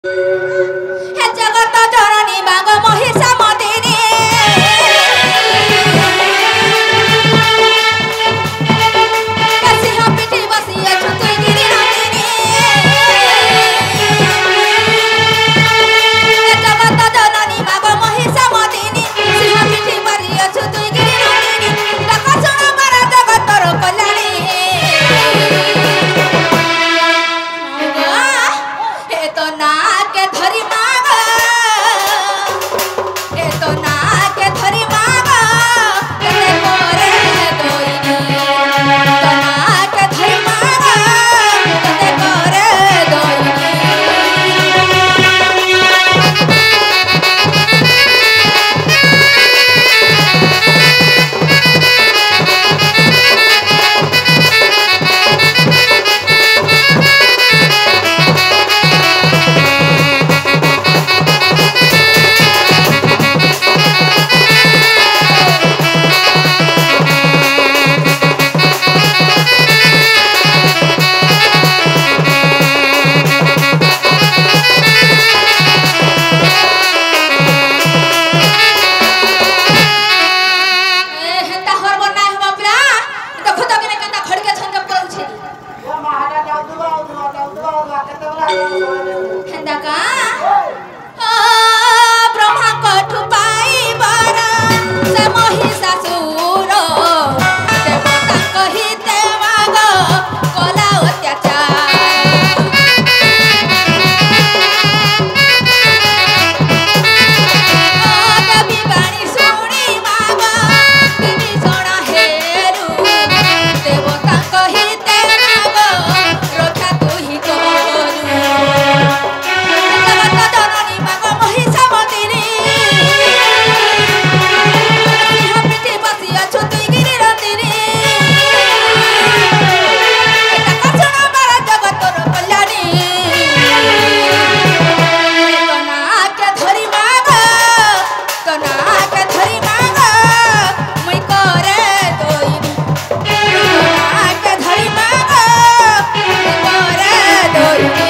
हे जगत जननी बाग महिषा मदिनी सिंह पिठी बसी अछु तुई गिरी नंदिनी हे जगत जननी बाग महिषा मदिनी सिंह पिठी बसी अछु तुई गिरी नंदिनी डक सुन मारा जगतर कल्याणी हे तो ना के धरी माग हे तो ना के धरी माग कते करे दोइनी तो ना के धरी माग कते करे दोइनी ब्रह्मा कठु पाई बारा से महिषासुर देवता कहिते माग कला अत्याचार देवी बाणी शुणी माग विभीषण हेरु देवता कहिते माग रक्षा तुही करू जगत जननी बाग महिषा मदिनी सिंह पिठी बसी अछु तुई गिरी नंदिनी डक सुन मारा जगतर कल्याणी तो ना के धरी माग तो ना के धरी माग मुई करे दोइनी तो ना के धरी माग मुई करे दोइनी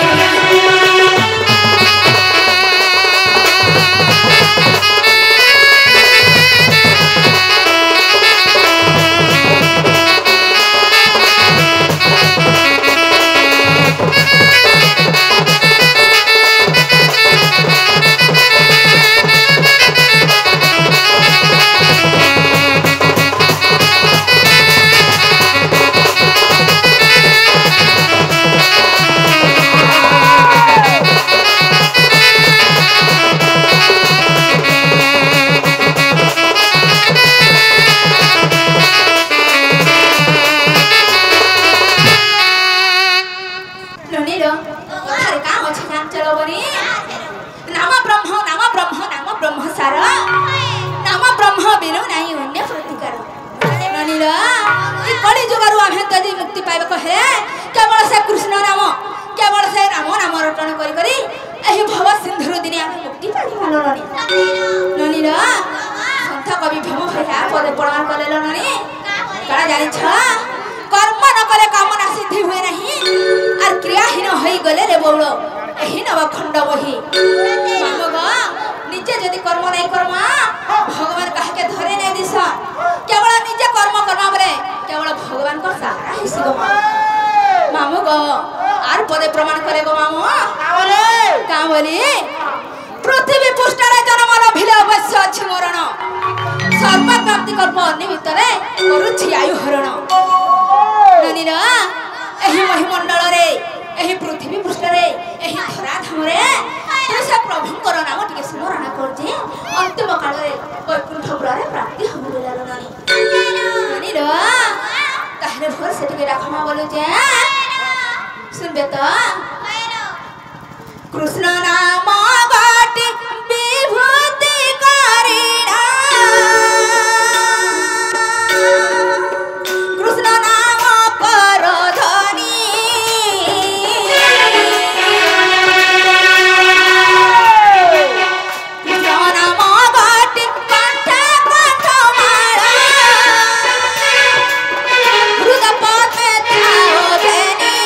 ननीरो थारे काम अछि काम चलो बनी नाम ब्रह्म सार नाम ब्रह्म बिनु नाही अन्य प्रतिकार ननीरो ई कली जुगरु आमे तदी मुक्ति पाइबे कहे केवल से कृष्ण नाम केवल से नाम रटन करी करी एही भव सिंधुर दिने आमे मुक्ति पाइ भालो ननीरो संत कवि भीम भैया पदे प्रमाण करेलो ननी काला जानि छ कर्म न करे कामना सिद्धि हुए नहीं और क्रियाहीन होई गले रे बौल एही नवखंड बही मामग निजे जदि कर्म नहीं कर्मा भगवान काहे के धरे नहीं दिस केवल निजे कर्म कर्मा बरे केवल भगवान को सहारा हिसिगो मामग आर पदे प्रमाण करे गो मामू का बोली पृथ्वी पृष्ठरे जन्मर भिले अवश्य अछि मरण सर्व प्राप्ति कर्म अन्य भितरे करूछि आयु हरण ननीरा एही महिमंडल रे एही पृथ्वी पृष्ठ रे एही धराधाम रे तू से प्रभुंकर नाम टिके स्मरण करजे अंतिम काल रे वैकुंठपुर रे प्राप्ति हम बोलालो ननीरा ताहरे भर से टिके राखमा बोलु जे सुनबे तो कृष्ण नाम गाटी विभूति करीना कृष्ण नाम परधनी कृष्ण नाम गाटी कंठ कंठ माला हृदय पद में थाओ बेनी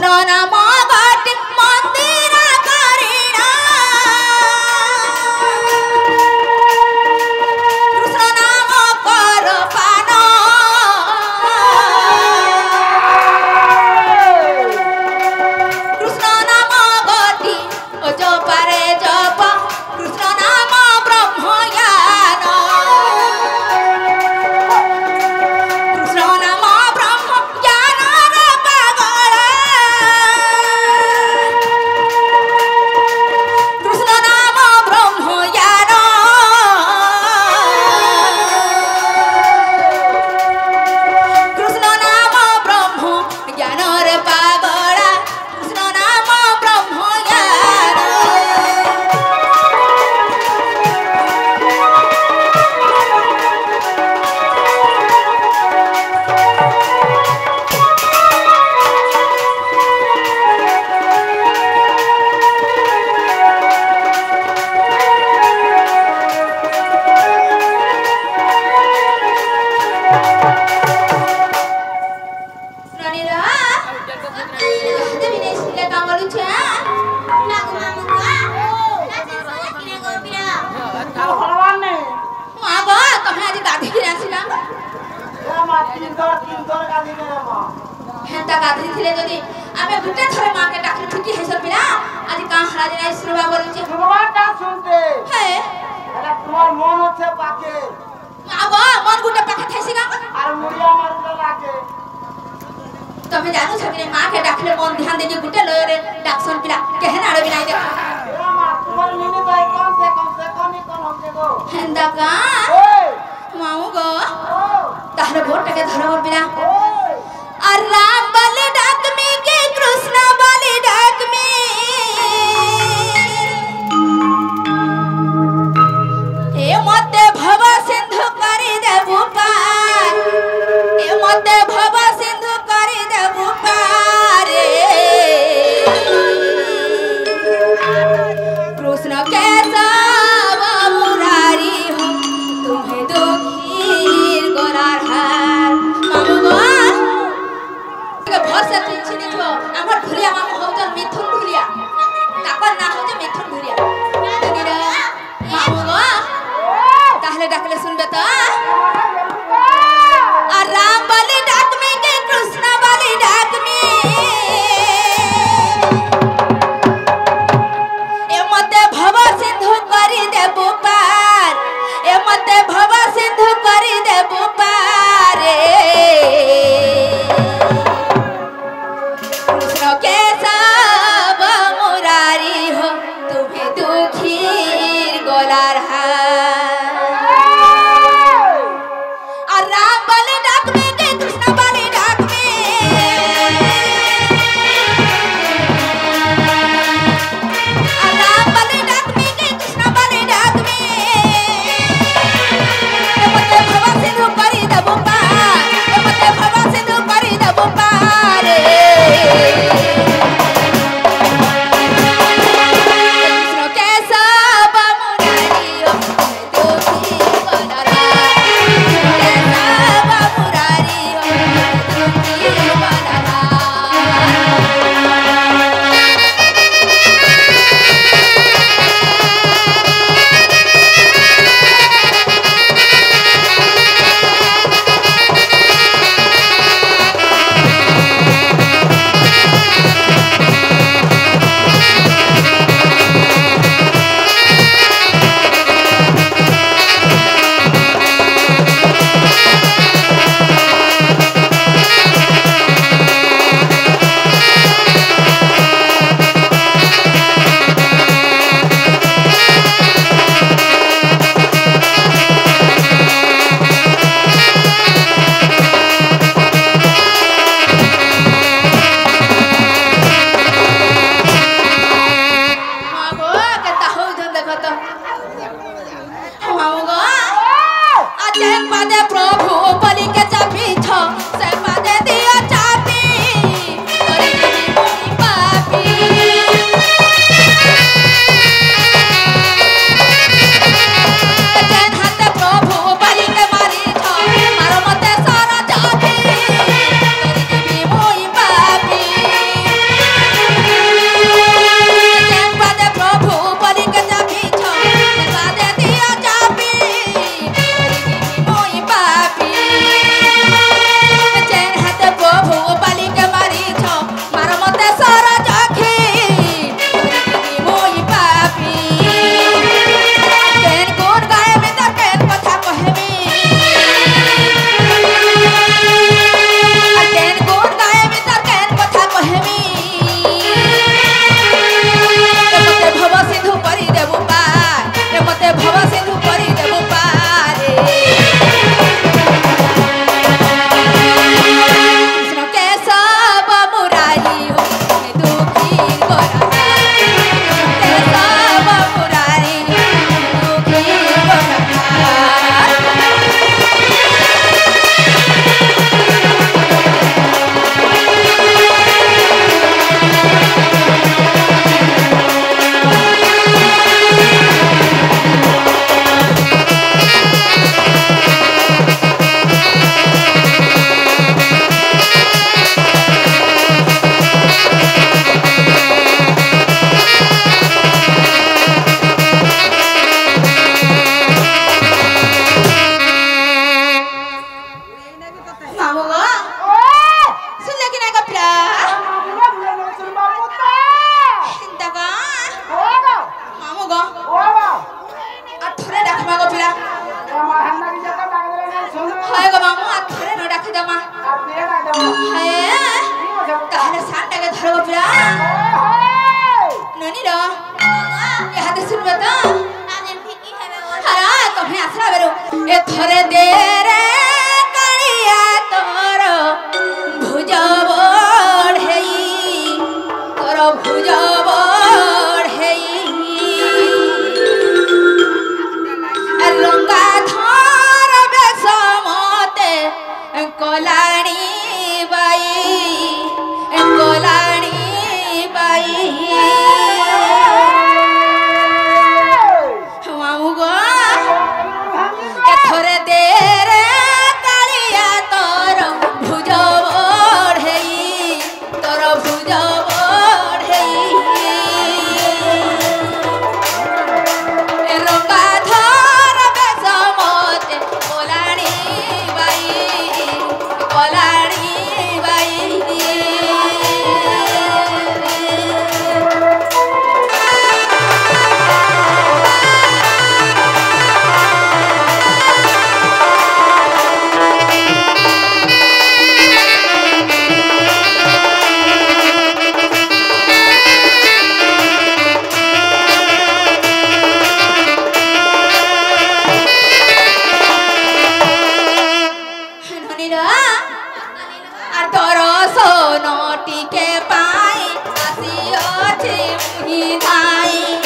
कृष्ण नाम गति मंदिर करिणा कृष्ण नाम कर पान कृष्ण नाम गति जपारे जप कृष्ण नाम ब्रह्म ज्ञान कृष्ण नाम ब्रह्म ज्ञान पागल कृष्ण नाम ब्रह्म ज्ञान कृष्ण नाम ब्रह्म ज्ञान रे पागल कृष्ण नाम ब्रह्म ज्ञान Nonila, ada bini sila kamu lucu ya? Lagu mama gua. Nanti saya kira gua bilang. Apa? Kamu aja gathi kira sila? Henta gathi sila jadi. Ame bukan thare market akhir cuti hai sab bila. Aji kah hara jana isru babu lucu. Hei. Apa? Mon guda pakai thai sila? Kamu jangan sabine market akhir mon dhyan deji guda loyore dakson bila. Kehen ada bila itu? Henta kah? Mau go? Tahre bhor take dhara bor bila. Ar Ram bali dak me ke Krishna bali dak me. E mote bhava sindhu kari debu par. E mote bhava sindhu kari debu par. Krishna Keshav Murari हो तुम्हें दुखीर गोरार हार मामू गो भर से चिनी जो आमर भुलिया मामू होजन मिथुन भुलिया काकर ना होजे मिथुन भुलिया दुनिया मामू गो ताहले डाकले सुनबे तो आ राम बलि डाक में के कृष्ण बलि डाक में ए मते भव सिंधु करी देबु पार ए मते भव सिंधु करी देबु पार कृष्ण केशव मुरारी हो तुम्हें दुखीर गोलार हार राम बलि डाक में के कृष्ण बलि डाक में राम बलि डाक में के कृष्ण बलि डाक में ए मते भव सिंधु करी देबु पार ए मते भव सिंधु करी देबु पार ଧର ଗୋପିଲା ନନି ର ଇହାଦେ ଶୁଣବେ ତ ହାରା ତମେ ଆସିଲା ବେରୁ ଏଥରେ ଦେରେ କାଳିଆ ତୋର ଭୁଜ ବଢ଼େଇ ତୋର ଭୁଜ ବଢ଼େଇ ରଙ୍ଗା ଧର ବେଶ ମତେ କଲାଣି ବାଇ ମାମୁ ଗো ଏଥରେ ଦେରେ କାଳିଆ ତୋର ଭୁଜ ବଢ଼େଇ ତୋର ଭୁଜ ବଢ଼େଇ ରଙ୍ଗା ଧର ବେଶ ମତେ କଲାଣି ବାଇ ତୋର ସୋନ ଟିକେ ପାଇ ଆସିଅଛି ମୁହିଁ ଧାଇ